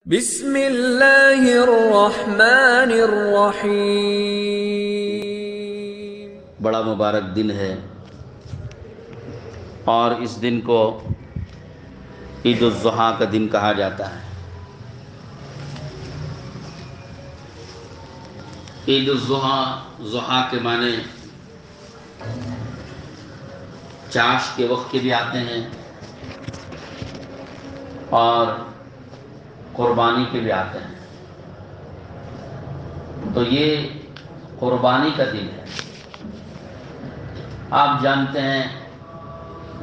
بسم اللہ الرحمن الرحیم۔ بڑا مبارک دن ہے اور اس دن کو عید الاضحیٰ کا دن کہا جاتا ہے۔ عید الاضحیٰ، ضحیٰ کے معنی چاش کے وقت کے بھی آتے ہیں اور قربانی کے بھی آتے ہیں۔ تو یہ قربانی کا دن ہے۔ آپ جانتے ہیں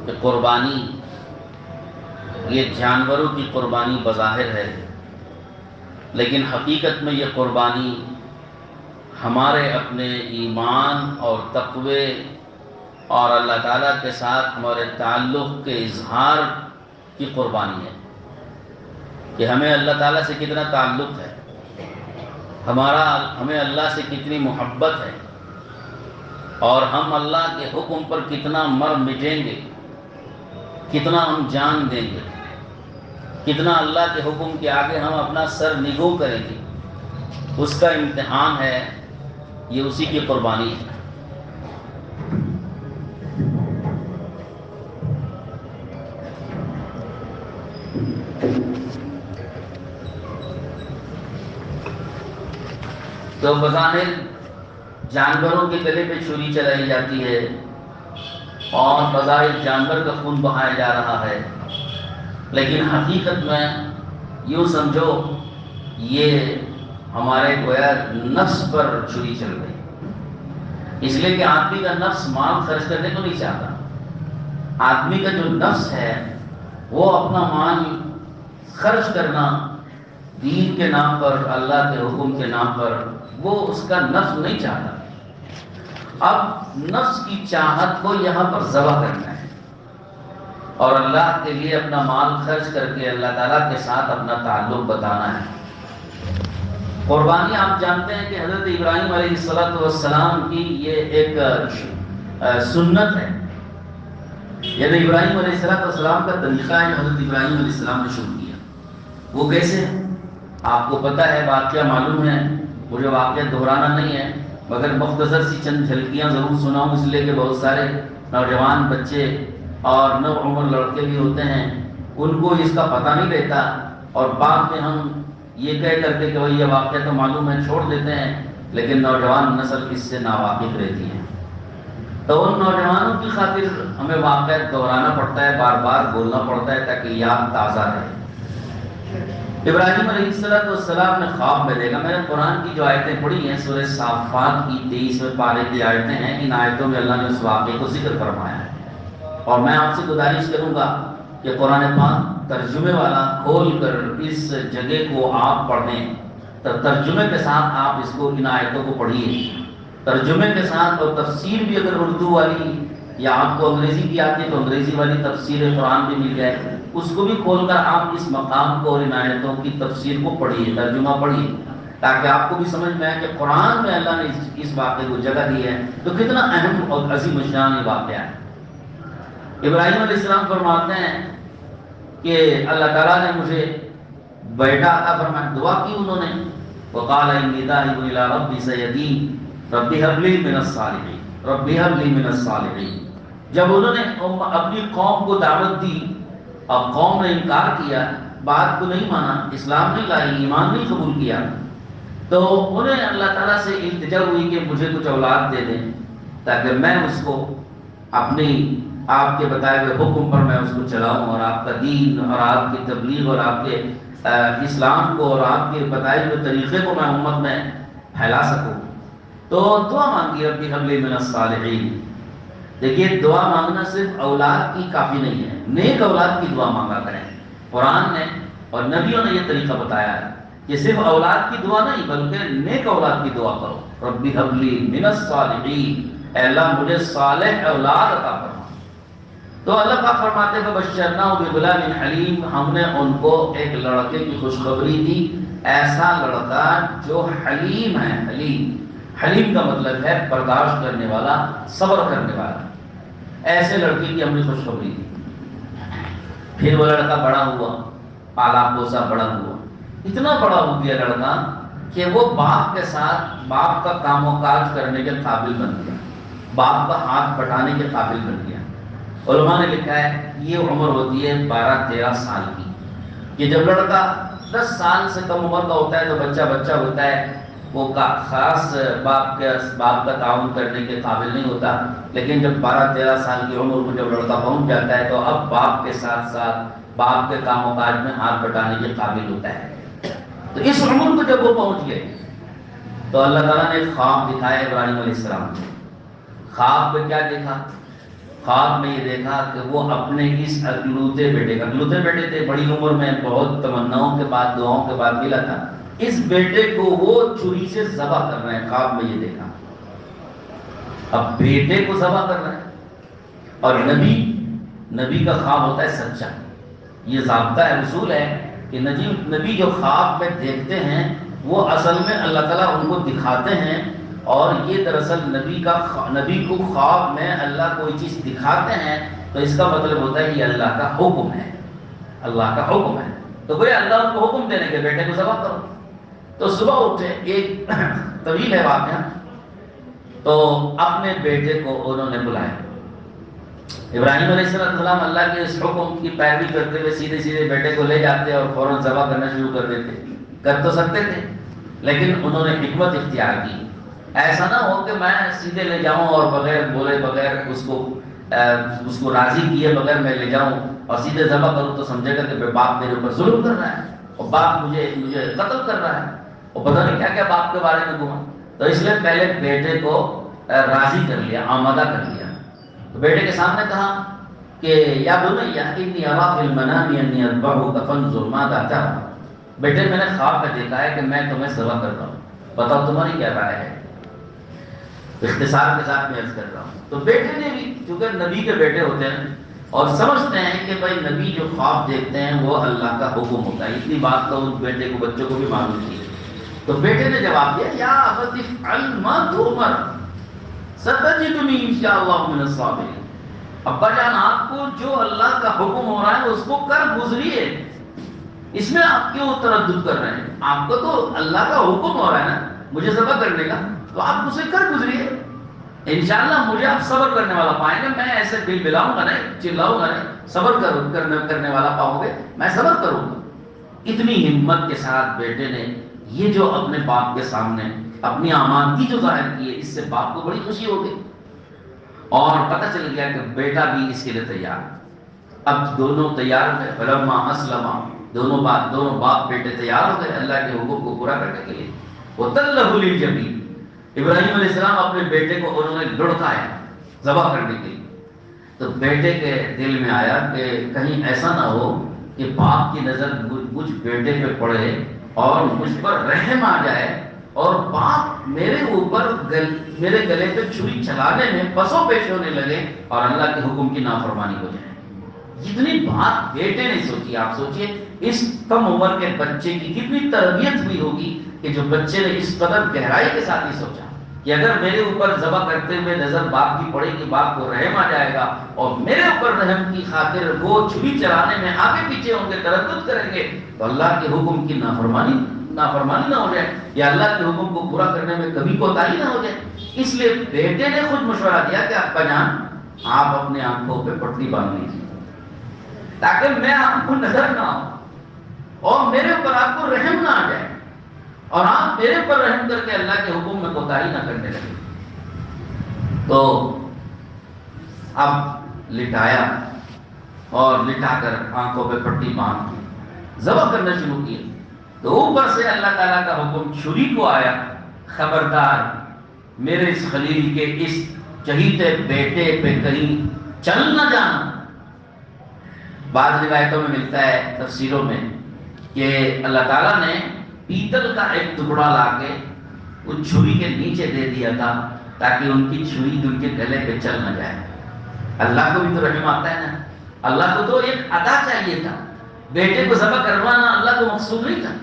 کہ قربانی یہ جانوروں کی قربانی بظاہر ہے، لیکن حقیقت میں یہ قربانی ہمارے اپنے ایمان اور تقوی اور اللہ تعالیٰ کے ساتھ ہمارے تعلق کے اظہار کی قربانی ہے کہ ہمیں اللہ تعالیٰ سے کتنا تعلق ہے، ہمیں اللہ سے کتنی محبت ہے اور ہم اللہ کے حکم پر کتنا مر مٹیں گے، کتنا ہم جان دیں گے، کتنا اللہ کے حکم کے آگے ہم اپنا سر نگو کریں گے۔ اس کا امتحان ہے، یہ اسی کی قربانی ہے۔ تو بظاہر جانوروں کے گلے پہ چھری چلائی جاتی ہے اور بظاہر جانور کا خون بہایا جا رہا ہے، لیکن حقیقت میں یوں سمجھو یہ ہمارے گویا نفس پر چھری چل رہی، اس لیے کہ آدمی کا نفس مال خرچ کرنے کو نہیں چاہتا۔ آدمی کا جو نفس ہے وہ اپنا مال خرچ کرنا دین کے نام پر، اللہ کے حکم کے نام پر، وہ اس کا نفس نہیں چاہتا۔ اب نفس کی چاہت کو یہاں پر ذبح کرنا ہے اور اللہ کے لیے اپنا مال خرچ کر کے اللہ تعالیٰ کے ساتھ اپنا تعلق بتانا ہے۔ قربانی آپ جانتے ہیں کہ حضرت ابراہیم علیہ السلام کی یہ ایک سنت ہے۔ یعنی ابراہیم علیہ السلام کا طریقہ ہے، حضرت ابراہیم علیہ السلام نے شروع کیا۔ وہ کیسے؟ آپ کو پتہ ہے، واقعہ معلوم ہے، مجھے واقعہ دہرانا نہیں ہے، مگر مختصر سی چند جھلکیاں ضرور سناؤں، اس لیے کہ بہت سارے نوجوان بچے اور نو عمر لڑکے بھی ہوتے ہیں، ان کو اس کا پتہ نہیں رہتا اور بعد میں ہم یہ کہہ کر کے کہ یہ واقعہ تو معلوم ہے چھوڑ دیتے ہیں، لیکن نوجوان نسل اس سے ناواقف رہتی ہے۔ تو ان نوجوانوں کی خاطر ہمیں واقعہ دہرانا پڑتا ہے، بار بار بولنا پڑتا ہے تاکہ یاد تازہ رہے۔ ابراہیم علیہ السلام نے خواب میں دیکھا۔ میں نے قرآن کی جو آیتیں پڑھی ہیں، سورہ صافات کی 23ویں پارے کی آیتیں ہیں، ان آیتوں میں اللہ نے اس واقعے کو ذکر فرمایا ہے، اور میں آپ سے گزارش کروں گا کہ قرآن پاک ترجمے والا کھول کر اس جگہ کو آپ پڑھیں، ترجمے کے ساتھ آپ اس کو، ان آیتوں کو پڑھیے ترجمے کے ساتھ، اور تفسیر بھی اگر اردو والی یا آپ کو انگریزی کی آتی ہے تو انگریزی والی تفسیر قرآن بھی مل جائے، اس کو بھی کھول کر آپ اس مقام کو اور ان آیتوں کی تفسیر کو پڑھیے، ترجمہ پڑھیے، تاکہ آپ کو بھی سمجھ میں آئے کہ قرآن میں اللہ نے اس واقعے کو جگہ دی ہے تو کتنا اہم اور عظیم الشان یہ واقعہ ہے۔ ابراہیم علیہ السلام فرماتے ہیں کہ اللہ تعالیٰ نے مجھے بیٹا عطا فرمایا، دعا کی انہوں نے، وقال انی ذاہب الی ربی سیہدین رب ھب لی من الصالحین رب ھب لی من الصالحین۔ جب انہوں نے اپنی قوم کو دعوت دی، اب قوم نے انکار کیا، بات کو نہیں مانا، اسلام نہیں لائی، ایمان نہیں قبول کیا، تو انہیں اللہ تعالیٰ سے التجا ہوئی کہ مجھے کچھ اولاد دے دیں تاکہ میں اس کو اپنی آپ کے بتائے ہوئے حکم پر میں اس کو چلاؤں اور آپ کا دین اور آپ کی تبلیغ اور آپ کے اسلام کو اور آپ کے بتائے ہوئے طریقے کو میں امت میں پھیلا سکوں۔ تو دعا مانگی ربی ھب لی من الصالحین۔ دیکھیے، دعا مانگنا صرف اولاد کی کافی نہیں ہے، نیک اولاد کی دعا مانگا کریں۔ قرآن نے اور نبیوں نے یہ طریقہ بتایا ہے کہ صرف اولاد کی دعا نہیں بلکہ نیک اولاد کی دعا کرو۔ ربی ھب لی من الصالحین، اے اللہ مجھے صالح اولاد عطا فرما۔ تو اللہ پاک فرماتے ہیں فبشرناہ بغلام حلیم، ہم نے ان کو ایک لڑکے کی خوشخبری دی، ایسا لڑکا جو حلیم ہے۔ حلیم کا مطلب ہے برداشت کرنے والا، صبر کرنے والا۔ ایسے لڑکے کی ہم نے خوشخبری دی۔ پھر وہ لڑکا بڑا ہوا، پالا پوسا بڑا ہوا، اتنا بڑا ہو گیا لڑکا کہ وہ باپ کے ساتھ باپ کا کام و کاج کرنے کے قابل بن گیا، باپ کا ہاتھ بٹانے کے قابل بن گیا۔ علماء نے لکھا ہے یہ عمر ہوتی ہے 12-13 سال کی، کہ جب لڑکا 10 سال سے کم عمر کا ہوتا ہے تو بچہ ہوتا ہے، وہ خاص باپ کا تعاون کرنے کے قابل نہیں ہوتا، لیکن جب 12-13 سال کی عمر کو جب لڑکا پہنچ جاتا ہے تو اب باپ کے ساتھ ساتھ باپ کے کام و کاج میں ہاتھ بٹانے کے قابل ہوتا ہے۔ تو اس عمر کو جب وہ پہنچ گئے تو اللہ تعالیٰ نے ایک خواب دکھایا ابراہیم علیہ السلام کو۔ خواب میں کیا دیکھا؟ خواب میں یہ دیکھا کہ وہ اپنے اس اکلوتے بیٹے تھے، بڑی عمر میں، بہت تمناؤں کے بعد دعاؤں کے بعد ملا تھا، اس بیٹے کو وہ چھری سے ذبح کر رہے ہیں۔ خواب میں یہ دیکھا، اب بیٹے کو ذبح کر رہے ہیں، اور نبی کا خواب ہوتا ہے سچا۔ یہ ضابطہ ہے، اصول ہے کہ نبی جو خواب میں دیکھتے ہیں وہ اصل میں اللہ تعالیٰ ان کو دکھاتے ہیں، اور یہ دراصل نبی کو خواب میں اللہ کوئی چیز دکھاتے ہیں تو اس کا مطلب ہوتا ہے یہ اللہ کا حکم ہے، اللہ کا حکم ہے۔ تو کوئی اللہ ان کو حکم دینے کے بیٹے کو ذبح کرو۔ تو صبح اٹھے، ایک طویل ہے واقعہ، تو اپنے بیٹے کو انہوں نے بلایا۔ ابراہیم علیہ السلام اللہ کے اس حکم کی پیروی کرتے ہوئے سیدھے بیٹے کو لے جاتے اور فوراً ذبح کرنا شروع کر دیتے، کر تو سکتے تھے لیکن انہوں نے حکمت اختیار کی۔ ایسا نہ ہو کہ میں سیدھے لے جاؤں اور بغیر بولے، بغیر اس کو راضی کیے بغیر میں لے جاؤں اور سیدھے ذبح کروں تو سمجھے گا کہ باپ میرے اوپر ظلم کر رہا ہے اور باپ مجھے قتل کر رہا ہے، اور پتہ نہیں کیا کیا باپ کے بارے میں گما۔ تو اس لیے پہلے بیٹے کو راضی کر لیا، آمادہ کر لیا۔ تو بیٹے کے سامنے کہا کہ یا بنی انی اری فی المنام انی اذبحک فانظر ماذا ترى، بیٹے میں نے خواب میں دیکھا ہے کہ میں تمہیں ذبح کر رہا ہوں، بتاؤ تمہاری کیا رائے ہے۔ اختصار کے ساتھ میں عرض کر رہا ہوں۔ تو بیٹے نے بھی، چونکہ نبی کے بیٹے ہوتے ہیں اور سمجھتے ہیں کہ بھائی نبی جو خواب دیکھتے ہیں وہ اللہ کا حکم ہوتا ہے، اتنی بات تو اس بیٹے کو، بچوں کو بھی معلوم تھی۔ تو بیٹے نے جواب دیا یا ابت افعل ما تؤمر ستجدنی انشاءاللہ من الصابرین، ابا جان آپ کو جو اللہ کا حکم ہو رہا ہے اس کو کر گزریے، اس میں آپ کیوں تردد کر رہے ہیں؟ آپ کو تو اللہ کا حکم ہو رہا ہے نا مجھے ذبح کرنے کا، تو آپ اسے کر گزریے، انشاءاللہ مجھے آپ صبر کرنے والا پائیں گے، میں ایسے بل بلاؤں گا نہیں، چلاؤں گا نہیں، صبر کرنے والا پاؤں گے، میں صبر کروں گا۔ اتنی ہمت کے ساتھ بیٹے نے یہ جو اپنے باپ کے سامنے اپنی آمادگی جو ظاہر کی ہے، اس سے باپ کو بڑی خوشی ہو گئی اور پتہ چل گیا کہ بیٹا بھی اس کے لیے تیار ہے۔ اب دونوں تیار ہوئے، فلما اسلما، دونوں باپ بیٹے تیار ہو گئے اللہ کے حکم کو پورا کرنے کے لیے۔ وَتَلَّهُ لِلْجَبِينِ، ابراہیم علیہ السلام اپنے بیٹے کو انہوں نے لڑکایا ذبح کرنے کے لیے۔ تو بیٹے کے دل میں آیا کہ کہیں ایسا نہ ہو کہ باپ کی نظر مجھ بیٹے پہ پڑے اور مجھ پر رحم آ جائے اور باپ میرے اوپر میرے گلے پہ چھری چلانے میں پسو پیش ہونے لگے اور اللہ کے حکم کی نافرمانی ہو جائے۔ جتنی بات بیٹے نے سوچی، آپ سوچئے اس کم عمر کے بچے کی کتنی تربیت ہوئی ہوگی کہ جو بچے نے اس قدر گہرائی کے ساتھ ہی سوچا کہ اگر میرے اوپر ذبح کرتے ہوئے نظر باپ کی پڑے گی، باپ کو رحم آ جائے گا اور میرے اوپر رحم کی خاطر وہ چھری چلانے میں آگے پیچھے ہوں گے، تردد کریں گے تو اللہ کے حکم کی نافرمانی نہ ہو جائے یا اللہ کے حکم کو پورا کرنے میں کبھی کوتاہی نہ ہو جائے۔ اس لیے بیٹے نے خود مشورہ دیا کہ ابا جان آپ اپنے آنکھوں پہ پٹی باندھ لیجیے تاکہ میں آپ کو نظر نہ آؤں اور میرے اوپر آپ کو رحم نہ آ جائے اور آپ میرے پر رحم کر کے اللہ کے حکم میں کوتاہی نہ کرنے لگے۔ تو اب لٹایا اور لٹا کر آنکھوں پہ پٹی باندھ کے ذبح کرنا شروع کیا تو اوپر سے اللہ تعالیٰ کا حکم چھری کو آیا، خبردار میرے اس خلیل کے اس چہیتے بیٹے پہ کہیں چل نہ جانا۔ بعض روایتوں میں ملتا ہے تفسیروں میں کہ اللہ تعالیٰ نے پیتل کا ایک ٹکڑا لا کے اس چھری کے نیچے دے دیا تھا تاکہ ان کی چھری ان کے گلے پہ چل نہ جائے۔ اللہ کو بھی تو رحم آتا ہے نا، اللہ کو تو ایک ادا چاہیے تھا، بیٹے کو ذبح کروانا اللہ کو مقصود نہیں تھا،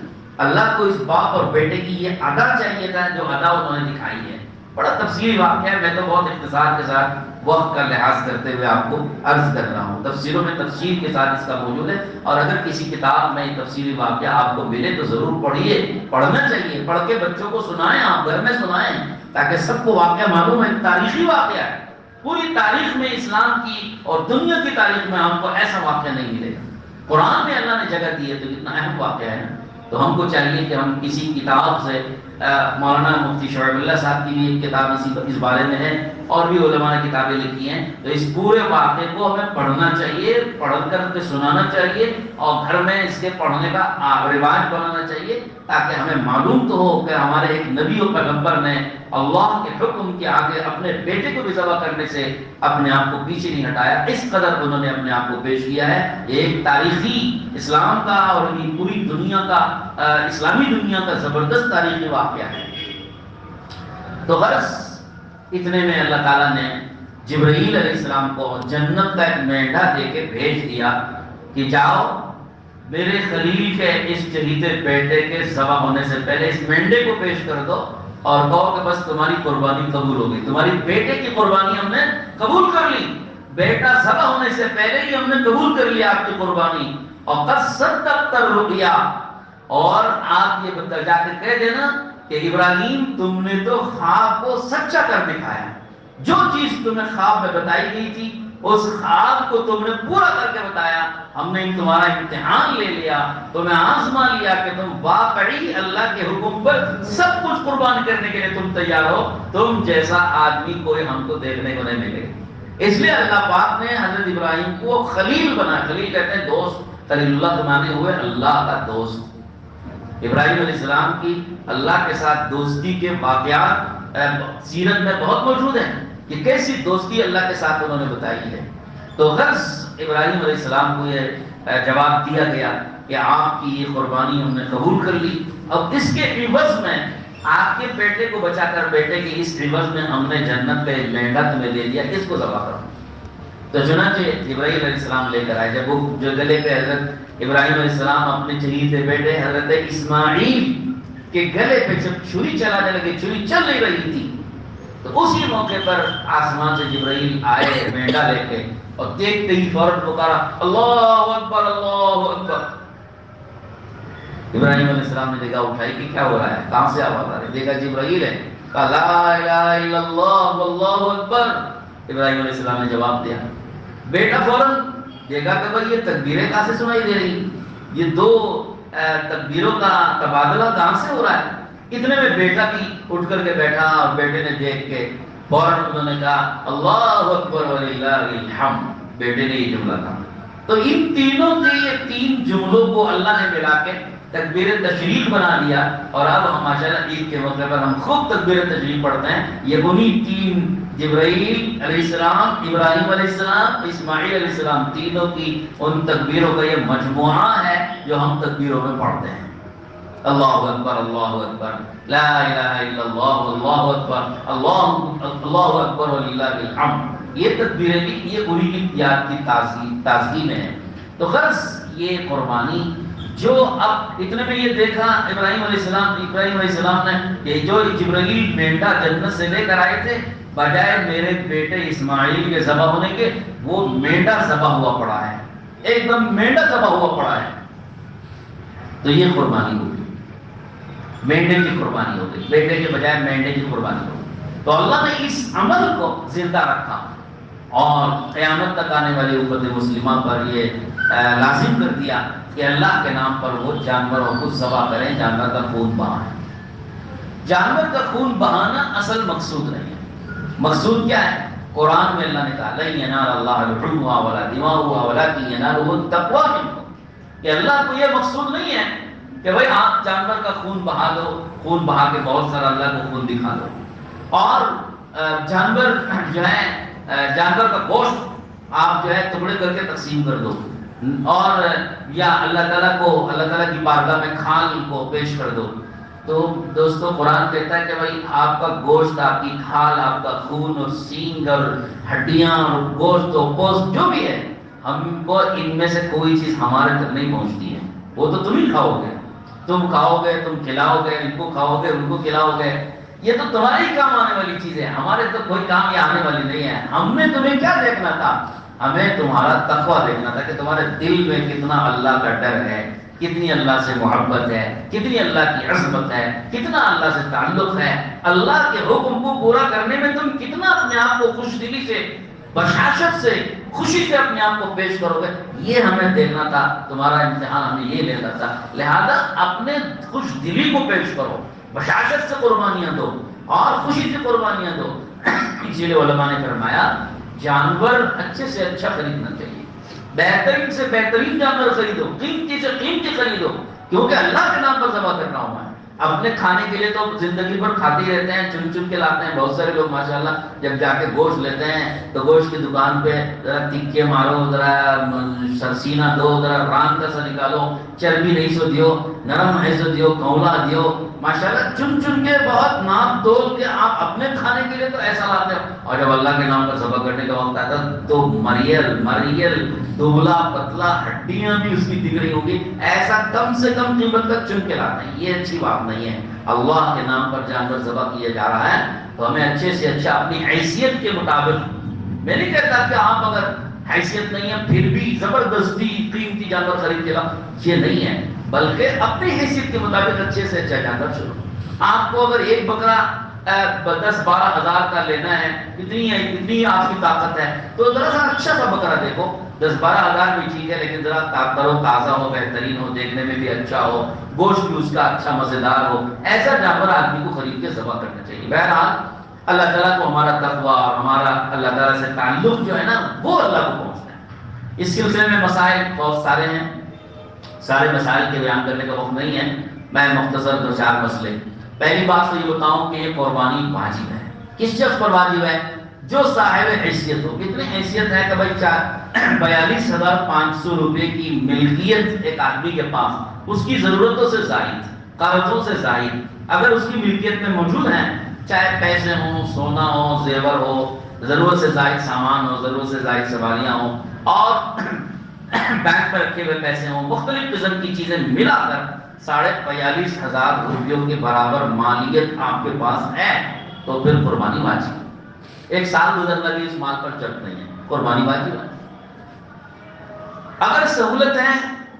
اللہ کو اس باپ اور بیٹے کی یہ ادا چاہیے تھا جو ادا انہوں نے دکھائی ہے۔ بڑا تفصیلی واقعہ ہے، میں تو بہت اختصار کے ساتھ وقت کا لحاظ کرتے ہوئے آپ کو عرض کر رہا ہوں۔ تفسیروں میں تفسیر کے ساتھ اس کا موجود ہے، اور اگر کسی کتاب میں تفسیری واقعہ آپ کو ملے تو ضرور پڑھیے، پڑھنا چاہیے، پڑھ کے بچوں کو سنائیں، آپ گھر میں سنائیں تاکہ سب کو واقعہ معلوم ہے۔ تاریخی واقعہ ہے، پوری تاریخ میں اسلام کی اور دنیا کی تاریخ میں ہم کو ایسا واقعہ نہیں ملے گا۔ قرآن میں اللہ نے جگہ دی ہے تو اتنا اہم واقعہ ہے، تو ہم کو چاہیے کہ ہم کسی کتاب سے، مولانا مفتی شعیب اللہ صاحب کی بھی ایک کتاب اس بارے میں ہے، اور بھی علماء نے کتابیں لکھی ہیں، تو اس پورے واقعے کو ہمیں پڑھنا چاہیے، پڑھ کر کے سنانا چاہیے، اور گھر میں اس کے پڑھنے کا رواج بنانا چاہیے، تاکہ ہمیں معلوم تو ہو کہ ہمارے ایک نبی و پیغمبر نے اللہ کے حکم کے آگے اپنے بیٹے کو بھی ذبح کرنے سے اپنے آپ کو پیچھے نہیں ہٹایا، اس قدر انہوں نے اپنے آپ کو پیش کیا ہے۔ ایک تاریخی اسلام کا اور پوری دنیا کا، اسلامی دنیا کا زبردست تاریخی واقعہ ہے۔ تو غرض اتنے میں اللہ تعالیٰ نے جبرائیل علیہ السلام کو جنت کا ایک مینڈا دے کے بھیج دیا کہ جاؤ میرے خلیل کے اس چہیتے بیٹے کے ذبح ہونے سے پہلے اس مینڈے کو پیش کر دو، اور کہو کہ بس تمہاری قربانی قبول ہو گئی، تمہاری بیٹے کی قربانی ہم نے قبول کر لی، بیٹا ذبح ہونے سے پہلے ہی ہم نے قبول کر لیا آپ کی قربانی، اور قد صدقت الرؤیا، اور آپ یہ جا کے کہہ دینا کہ ابراہیم تم نے تو خواب کو سچا کر دکھایا، جو چیز تمہیں خواب میں بتائی گئی تھی اس خواب کو تم نے پورا کر کے بتایا، ہم نے تمہارا امتحان لے لیا، تمہیں آزما لیا کہ تم واقعی اللہ کے حکم پر سب کچھ قربان کرنے کے لیے تم تیار ہو، تم جیسا آدمی کوئی ہم کو دیکھنے کو نہیں ملے۔ اس لیے اللہ پاک نے حضرت ابراہیم کو خلیل بنا، خلیل کہتے ہیں دوست، خلیل اللہ کے معنی ہوئے اللہ کا دوست۔ ابراہیم علیہ السلام کی اللہ کے ساتھ دوستی کے واقعات سیرت میں بہت موجود ہیں کہ کیسی دوستی اللہ کے ساتھ انہوں نے بتائی ہے۔ تو غرض ابراہیم علیہ السلام کو یہ جواب دیا گیا کہ آپ کی یہ قربانی ہم نے قبول کر لی، اب اس کے عوض میں آپ کے بیٹے کو بچا کر، بیٹے کے اس عوض میں ہم نے جنت کا ایک مینڈا تمہیں دے دیا، اس کو ذبح کرو۔ تو چنانچہ ابراہیم علیہ السلام لے کر آئے، جب وہ جو گلے پہ حضرت ابراہیم علیہ السلام اپنے چہیتے بیٹے حضرت اسماعیل کے گلے پہ جب چھری چلانے لگے، چھری چل نہیں رہی تھی، تو اسی موقع پر آسمان سے جبرائیل آئے مینڈا لے کے، اور دیکھتے ہی فوراً پکارا اللہ اکبر اللہ اکبر۔ ابراہیم علیہ السلام نے دیکھا، اٹھائی کہ کیا ہو رہا ہے، کہاں سے آواز آ رہی ہے، دیکھا جبرائیل ہے، کہا لا الہ الا اللہ واللہ اکبر۔ ابراہیم علیہ السلام نے جواب دیا، بیٹا فوراً دیکھا کہ بھائی یہ تکبیریں کہاں سے سنائی دے رہی، یہ دو تکبیروں کا تبادلہ کہاں سے ہو رہا ہے۔ اتنے میں بیٹا بھی اٹھ کر کے بیٹھا، اور بیٹے نے دیکھ کے فوراً انہوں نے کہا اللہ اکبر وللہ الحمد، بیٹے نے یہ جملہ کہا۔ تو ان تینوں کے یہ تین جملوں کو اللہ نے ملا کے تکبیر تشریق بنا دیا، اور اب ہم ماشاءاللہ عید کے موقع پر ہم خوب تکبیر تشریق پڑھتے ہیں۔ یہ انہی تین، جبرائیل علیہ السلام، ابراہیم علیہ السلام، اسماعیل علیہ السلام، تینوں کی ان تکبیروں کا یہ مجموعہ ہے جو ہم تکبیروں میں پڑھتے ہیں۔ اللہ اکبر اللہ اکبر، لا الہ الا اللہ واللہ اکبر، اللہ اکبر وللہ الحمد، یہ تکبیریں بھی یہ انہی کی یاد کی تازگی میں ہے۔ تو غرض یہ قربانی جو اب اتنے میں یہ دیکھا ابراہیم علیہ السلام نے کہ جو جبرائیل مینڈا جنت سے لے کر آئے تھے، بجائے میرے بیٹے اسماعیل کے ذبح ہونے کے وہ مینڈا ذبح ہوا پڑا ہے، ایک دم مینڈا ذبح ہوا پڑا ہے۔ تو یہ قربانی ہوگی، مینڈے کی قربانی ہو گئی، بیٹے کے بجائے مینڈے کی قربانی ہو گئی۔ تو اللہ نے اس عمل کو زندہ رکھا، اور قیامت تک آنے والی امت مسلمہ پر یہ لازم کر دیا کہ اللہ کے نام پر وہ جانوروں کو ذبح کریں، جانور کا خون بہائیں۔ جانور کا خون بہانا اصل مقصود نہیں ہے، مقصود کیا ہے؟ قرآن میں اللہ نے کہا لن ینال اللہ لحومها ولا دماؤها ولکن ینالہ التقوی منکم، کہ اللہ کو یہ مقصود نہیں ہے کہ بھئی آپ جانور کا خون بہا دو، خون بہا کے بہت سارا اللہ کو خون دکھا دو، اور جانور جو ہے جانور کا گوشت آپ جو ہے ٹکڑے کر کے تقسیم کر دو، اور یا اللہ تعالیٰ کی بارگاہ میں کھال کو پیش کر دو۔ تو دوستو قرآن کہتا ہے کہ بھائی آپ کا گوشت، آپ کی کھال، آپ کا خون اور سینگ اور ہڈیاں اور گوشت اور پوست جو بھی ہے، ہم کو ان میں سے کوئی چیز ہمارے تک نہیں پہنچتی ہے، وہ تو تم ہی کھاؤ گے، تم کھاؤ گے، تم کھلاؤ گے، ان کو کھاؤ گے، ان کو کھلاؤ گے، یہ تو تمہارے ہی کام آنے والی چیز ہے، ہمارے تو کوئی کام یہ آنے والی نہیں ہے۔ ہم نے تمہیں کیا دیکھنا تھا؟ ہمیں تمہارا تقویٰ دیکھنا تھا کہ تمہارے دل میں کتنا اللہ کا ڈر ہے، کتنی اللہ سے محبت ہے، کتنی اللہ کی عظمت ہے، کتنا اللہ سے تعلق ہے، اللہ کے حکم کو پورا کرنے میں تم کتنا اپنے آپ کو خوش دلی سے، بشاشت سے، خوشی سے اپنے آپ کو پیش کرو گے، یہ ہمیں دیکھنا تھا، تمہارا امتحان ہمیں یہ لینا تھا، لہذا اپنے خوش دلی کو پیش کرو، بشاشت سے قربانیاں دو اور خوشی سے قربانیاں دو۔ اسی لیے علماء نے فرمایا جانور اچھے سے اچھا خریدنا چاہیے، بہترین سے بہترین جانور خریدو، قیمتی سے قیمتی خریدو، کیونکہ اللہ کے نام پر ذبح کر رہا ہوں میں۔ اپنے کھانے کے لیے تو زندگی بھر کھاتے ہی رہتے ہیں، چن چن کے لاتے ہیں، بہت سارے لوگ ماشاءاللہ جب جا کے گوشت لیتے ہیں تو گوشت کی دکان پہ ذرا تکے مارو، ذرا سرسینہ دو، ذرا ران کا سا نکالو، چربی نہیں سو دیو، نرم ہے سو دیو، کولا دیو، ماشاءاللہ چن چن کے بہت نام تول کے آپ اپنے کھانے کے لیے تو ایسا لاتے ہو، اور جب اللہ کے نام پر ذبح کرنے کا وقت آتا تو مریل دبلا پتلا، ہڈیاں بھی اس کی دکھ رہی ہوگی، ایسا کم سے کم قیمت تک چن کے لاتے ہیں، یہ اچھی بات نہیں ہے۔ اللہ کے نام پر جانور ذبح کیا جا رہا ہے تو ہمیں اچھے سے اچھا اپنی حیثیت کے مطابق، میں نہیں کہتا کہ آپ اگر حیثیت نہیں ہے پھر بھی زبردستی قیمتی جانور خرید کے لاؤ، یہ نہیں ہے، بلکہ اپنی حیثیت کے مطابق اچھے سے اچھا جانور چنو۔ آپ کو اگر ایک بکرا 10-12 ہزار کا لینا ہے، اتنی آپ کی طاقت ہے تو ذرا سا اچھا سا بکرا دیکھو، 10-12 ہزار بھی ٹھیک ہے لیکن ذرا تر و تازہ ہو، بہترین ہو، دیکھنے میں بھی اچھا ہو، گوشت بھی اس کا اچھا مزیدار ہو، ایسا جانور آدمی کو خرید کے ذبح کرنا چاہیے۔ بہرحال اللہ تعالیٰ کو ہمارا تقویٰ اور ہمارا اللہ تعالیٰ سے تعلق جو ہے نا وہ اللہ کو پہنچتا ہے۔ اس سلسلے میں مسائل بہت سارے ہیں، سارے مسائل کے بیان کرنے کا وقت نہیں ہے، میں مختصر 2-4 مسئلے۔ پہلی بات تو یہ بتاؤں کہ یہ قربانی واجب ہے، کس شخص پر واجب ہے؟ جو صاحب حیثیت ہو۔ کتنی حیثیت ہے کہ بھائی 42,500 روپے کی ملکیت ایک آدمی کے پاس، اس کی ضرورتوں سے زائد، قرضوں سے زائد اگر اس کی ملکیت میں موجود ہیں، چاہے پیسے ہوں، سونا ہو، زیور ہو، ضرورت سے زائد سامان ہو، ضرورت سے زائد سواریاں ہوں، اور بینک پر رکھے ہوئے پیسے ہوں، مختلف قسم کی چیزیں ملا کر 42,500 روپیوں کے برابر مالیت آپ کے پاس ہے تو پھر قربانی واجب۔ ایک سال گزرنا بھی اس مال پر شرط نہیں ہے، قربانی واجب ہے۔ اگر سہولت ہے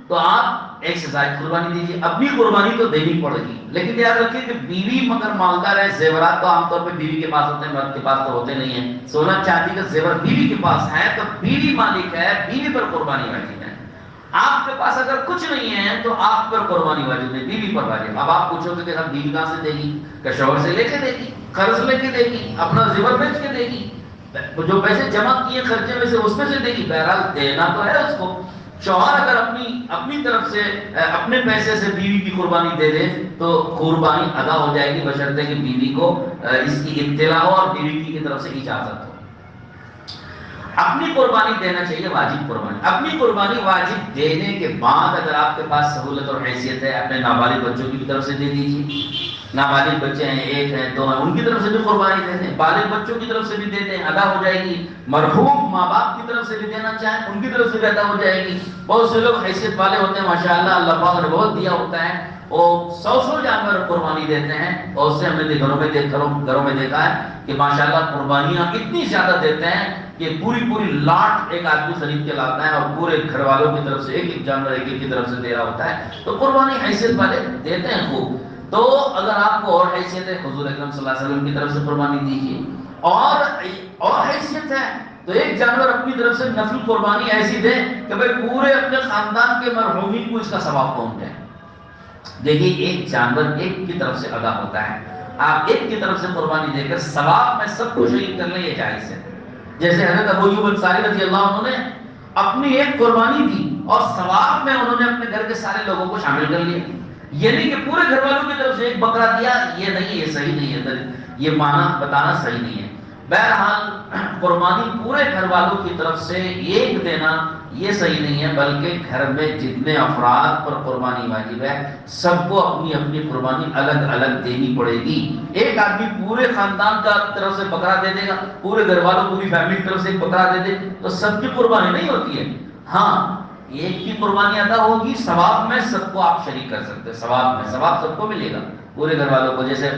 تو آپ ایک سے زائد قربانی دیجیے، اپنی قربانی تو دینی پڑے گی، لیکن یاد رکھیے کہ بیوی مگر مالدار ہے، زیورات تو عام طور پہ بیوی کے پاس ہوتے ہیں، مرد کے پاس تو ہوتے نہیں ہیں، سونا چاندی کا زیور بیوی کے پاس ہے تو بیوی مالک ہے، بیوی پر قربانی واجب ہے۔ آپ کے پاس اگر کچھ نہیں ہے تو آپ پر قربانی واجب ہے، بیوی پر واجب۔ اب آپ پوچھو کہ ہم بیوی کہاں سے دے گی؟ کشور سے لے کے دے گی، قرض لے کے دے گی، اپنا زیور بیچ کے دے گی، جو پیسے جمع کیے خرچے میں سے اس میں سے دے گی، بہرحال دینا تو ہے اس کو۔ شوہر اگر اپنی طرف سے اپنے پیسے سے بیوی کی قربانی دے دے تو قربانی ادا ہو جائے گی، بشرطے کہ بیوی کو اس کی اطلاع ہو اور بیوی کی طرف سے اجازت ہو۔ اپنی قربانی دینا چاہیے، واجب قربانی۔ اپنی قربانی واجب دینے کے بعد اگر آپ کے پاس سہولت اور حیثیت ہے، اپنے نابالغ بچوں کی طرف سے دے دیجیے۔ نابالغ بچے ہیں، 1 ہیں، 2 ہیں، ان کی طرف سے بھی قربانی دے دیں، بالغ بچوں کی طرف سے بھی دے دیں، ادا ہو جائے گی۔ مرحوم ماں باپ کی طرف سے بھی دینا چاہیں، ان کی طرف سے بھی ادا ہو جائے گی۔ بہت سے لوگ حیثیت والے ہوتے ہیں، ماشاءاللہ اللہ پاک نے بہت دیا ہوتا ہے، وہ 100 جانور قربانی دیتے ہیں، اور اس سے ہم نے گھروں میں دیکھا ہے کہ ماشاءاللہ قربانیاں اتنی زیادہ دیتے ہیں کہ پوری لاٹ ایک آدمی خرید کے لاتا ہے اور پورے گھر والوں کی طرف سے ایک جانور ایک کی طرف سے دے رہا ہوتا ہے، تو قربانی حیثیت والے دیتے ہیں خوب۔ تو اگر آپ کو اور حیثیت ہے، حضور اکرم صلی اللہ علیہ وسلم کی طرف سے قربانی دیجیے، اور حیثیت ہے تو ایک جانور اپنی طرف سے نفل قربانی ایسی دے کہ بھئی پورے اپنے خاندان کے مرحومین کو اس کا ثواب پہنچ جائے۔ دیکھیے ایک جانور ایک کی طرف سے ادا ہوتا ہے، آپ ایک کی طرف سے قربانی دے کر ثواب میں سب کو شریک کر لیں، یہ جائز ہے۔ جیسے حضرت ابو ایوب انصاری رضی اللہ عنہ نے اپنی ایک قربانی دی اور ثواب میں انہوں نے اپنے گھر کے سارے لوگوں کو شامل کر لیا، یہ نہیں کہ پورے گھر والوں کی طرف سے ایک بکرا دیا، یہ نہیں، یہ صحیح نہیں ہے، یہ معنی بتانا صحیح نہیں ہے۔ بہرحال قربانی پورے گھر والوں کی طرف سے ایک دینا یہ صحیح نہیں ہے، بلکہ گھر میں جتنے افراد پر قربانی واجب ہے سب کو اپنی اپنی قربانی الگ الگ دینی پڑے گی۔ ایک آدمی پورے خاندان کا طرف سے بکرا دے دے گا، پورے گھر والوں پوری فیملی کی طرف سے ایک بکرا دے دے تو سب کی قربانی نہیں ہوتی ہے۔ ہاں ایک کی قربانی ادا ہوگی، ثواب میں سب کو آپ شریک کر سکتے ہیں، ثواب سب کو ملے گا پورے گھر والوں کو۔ جیسے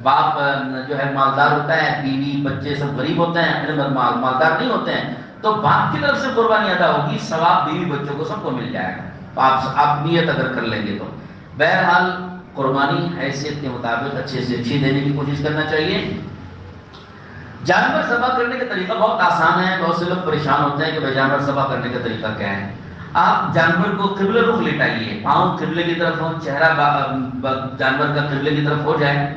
باپ جو ہے مالدار ہوتا ہے، بیوی بچے سب غریب ہوتے ہیں، مالدار نہیں ہوتے ہیں، تو تو باپ کی طرف سے قربانی ادا ہوگی، ثواب بیوی بچوں کو سب کو مل جائے گا، تو آپ نیت اگر کر لیں گے تو بہرحال قربانی حیثیت کے مطابق اچھے سے اچھی دینے کی کوشش کرنا چاہیے۔ جانور ذبح کرنے کا طریقہ بہت آسان ہے، بہت سے لوگ پریشان ہوتے ہیں کہ بھائی جانور ذبح کرنے کا طریقہ کیا ہے۔ آپ جانور کو قبلہ رخ لٹائیے، پاؤں قبلے کی طرف ہو، چہرہ جانور کا قبلے کی طرف ہو جائے،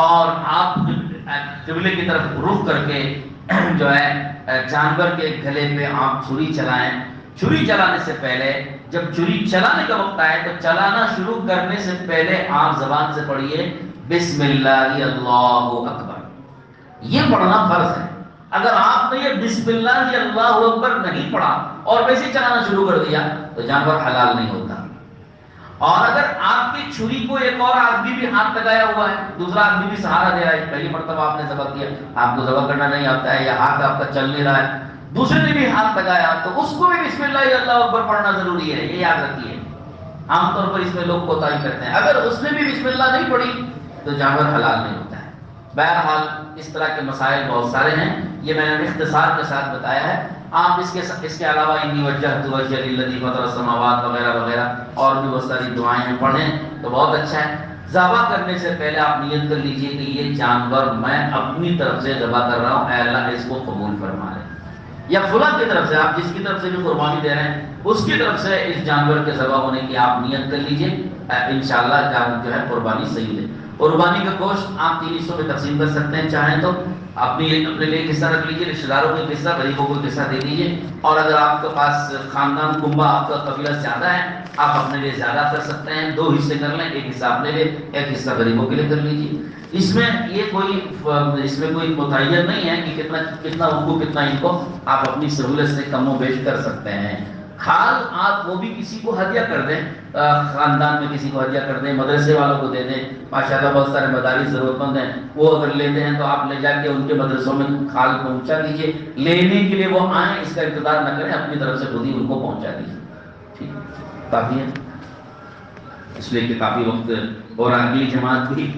اور آپ قبلے کی طرف رخ کر کے جو ہے جانور کے گلے پہ آپ چھری چلائیں۔ چھری چلانے سے پہلے، جب چھری چلانے کا وقت آئے تو چلانا شروع کرنے سے پہلے آپ زبان سے پڑھیے بسم اللہ اللہ اکبر، یہ پڑھنا فرض ہے۔ اگر آپ نے یہ بسم اللہ اللہ اکبر نہیں پڑھا اور ویسے ہی چلانا شروع کر دیا تو جانور حلال نہیں ہوتا۔ اور اگر آپ کی چھری کو ایک اور آدمی بھی ہاتھ لگایا ہوا ہے، دوسرا آدمی بھی سہارا دے رہا ہے، پہلی مرتبہ آپ نے ذبح کیا، آپ کو ذبح کرنا نہیں آتا ہے یا ہاتھ آپ کا چل نہیں رہا ہے، دوسرے نے بھی ہاتھ لگایا تو اس کو بھی بسم اللہ اللہ اکبر پڑھنا ضروری ہے، یہ یاد رکھیے۔ عام طور پر اس میں لوگ کوتاہی کرتے ہیں، اگر اس نے بھی بسم اللہ نہیں پڑھی تو جانور حلال نہیں ہوتا ہے۔ بہرحال اس طرح کے مسائل بہت سارے ہیں، یہ میں نے اختصار کے ساتھ بتایا ہے۔ آپ اس کے علاوہ انی وجہت وجہی للذی فطر السماوات وغیرہ وغیرہ اور بھی بہت ساری دعائیں پڑھیں تو بہت اچھا ہے۔ ذبح کرنے سے پہلے آپ نیت کر لیجئے کہ یہ جانور میں اپنی طرف سے ذبح کر رہا ہوں، اے اللہ اس کو قبول فرما لے، یا فلاں کی طرف سے، آپ جس کی طرف سے بھی قربانی دے رہے ہیں اس کی طرف سے اس جانور کے ذبح ہونے کی آپ نیت کر لیجئے، انشاءاللہ جانور جو ہے قربانی صحیح ہے۔ قربانی کا گوشت آپ 3 حصوں میں تقسیم کر سکتے ہیں، چاہیں تو اپنے لیے ایک حصہ رکھ لیجیے، رشتہ داروں کو ایک حصہ، غریبوں کو ایک حصہ دے دیجیے، اور اگر آپ کے پاس خاندان کنبہ آپ کا قبیلہ زیادہ ہے آپ اپنے لیے زیادہ کر سکتے ہیں، 2 حصے کر لیں، ایک حصہ اپنے لیے ایک حصہ غریبوں کے لیے کر لیجیے۔ اس میں کوئی متعین نہیں ہے کہ کتنا ان کو کتنا ان کو، آپ اپنی سہولت سے کم و بیش کر سکتے ہیں۔ حال آپ وہ بھی کسی کو ہدیہ کر دیں، خاندان میں کسی کو ہدیہ کر دیں، مدرسے والوں کو دے دیں، ماشاءاللہ بہت سارے مدارس ضرورت مند ہیں، وہ اگر لیتے ہیں تو آپ لے جا کے ان کے مدرسوں میں کھال پہنچا دیجئے، لینے کے لیے وہ آئیں اس کا انتظار نہ کریں، اپنی طرف سے خود ہی ان کو پہنچا دیجئے، ٹھیک کافی ہے، اس لیے کہ کافی وقت، اور اگلی جماعت بھی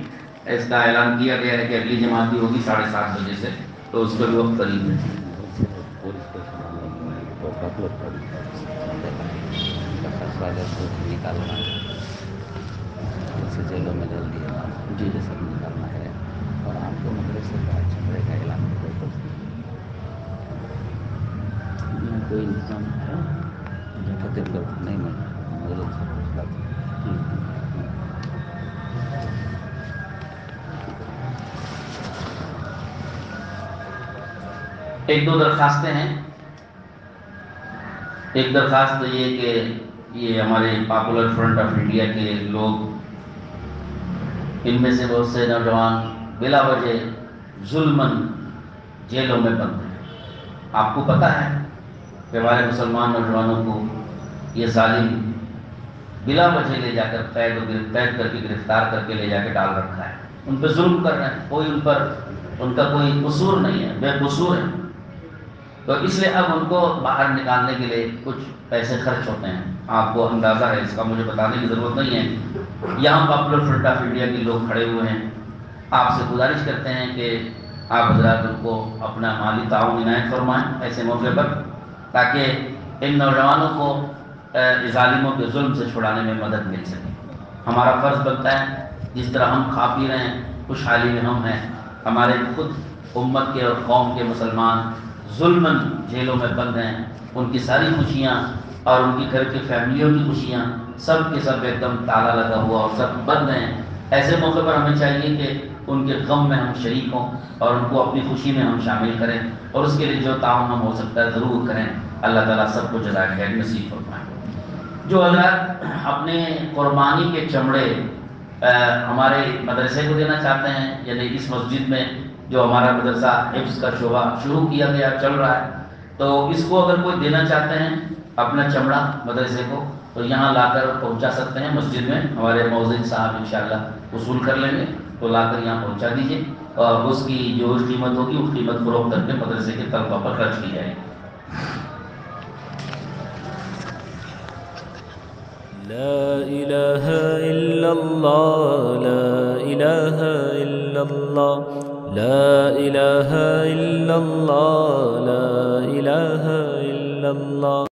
اس کا اعلان کیا گیا ہے کہ اگلی جماعت بھی ہوگی 7:30 بجے سے، تو اس کا بھی وقت قریب ہے۔ نکالنا ہے، اسے جیلوں میں ڈال دیا جی سب نکالنا ہے، اور آپ کو مدرسے کا جھگڑے کا اعلان کوئی انتظام ہے نہیں، میں مدرسے ایک 2 درخواستیں ہیں۔ ایک درخواست تو یہ کہ یہ ہمارے پاپولر فرنٹ آف انڈیا کے لوگ، ان میں سے بہت سے نوجوان بلا وجہ ظلماً جیلوں میں بند ہیں۔ آپ کو پتہ ہے کہ ہمارے مسلمان نوجوانوں کو یہ ظالم بلا وجہ لے جا کر قید کر کے گرفتار کر کے لے جا کے ڈال رکھا ہے، ان پہ ظلم کر رہے ہیں، کوئی ان کا کوئی قصور نہیں ہے، بے قصور ہے، تو اس لیے اب ان کو باہر نکالنے کے لیے کچھ پیسے خرچ ہوتے ہیں، آپ کو اندازہ ہے اس کا، مجھے بتانے کی ضرورت نہیں ہے۔ یہاں پاپولر فرنٹ آف انڈیا کے لوگ کھڑے ہوئے ہیں، آپ سے گزارش کرتے ہیں کہ آپ حضرات ان کو اپنا مالی تعاون عنایت فرمائیں ایسے موقع پر، تاکہ ان نوجوانوں کو ظالموں کے ظلم سے چھڑانے میں مدد مل سکے۔ ہمارا فرض بنتا ہے جس طرح ہم کھا پی رہے ہیں، خوشحالی میں ہم ہیں، ہمارے خود امت کے اور قوم کے مسلمان ظلماً جیلوں میں بند ہیں، ان کی ساری خوشیاں اور ان کی گھر کی فیملیوں کی خوشیاں سب کے سب ایک دم تالا لگا ہوا اور سب بند ہیں۔ ایسے موقع پر ہمیں چاہیے کہ ان کے غم میں ہم شریک ہوں اور ان کو اپنی خوشی میں ہم شامل کریں، اور اس کے لیے جو تعاون ہم ہو سکتا ہے ضرور کریں۔ اللہ تعالیٰ سب کو جزائے خیر نصیب فرمائے۔ جو حضرات اپنے قربانی کے چمڑے ہمارے مدرسے کو دینا چاہتے ہیں، یعنی اس مسجد میں جو ہمارا مدرسہ حفظ کا شعبہ شروع کیا گیا چل رہا ہے، تو اس کو اگر کوئی دینا چاہتے ہیں اپنا چمڑا مدرسے کو، تو یہاں لا کر پہنچا سکتے ہیں مسجد میں، ہمارے موزن صاحب انشاءاللہ وصول کر لیں گے، تو لا کر یہاں پہنچا دیجیے، اور اس کی جو قیمت ہوگی وہ قیمت فروخت کر کے مدرسے کے طلبہ پر خرچ کی جائے گی۔ لا إله إلا الله لا إله إلا الله لا إله إلا الله لا إله إلا الله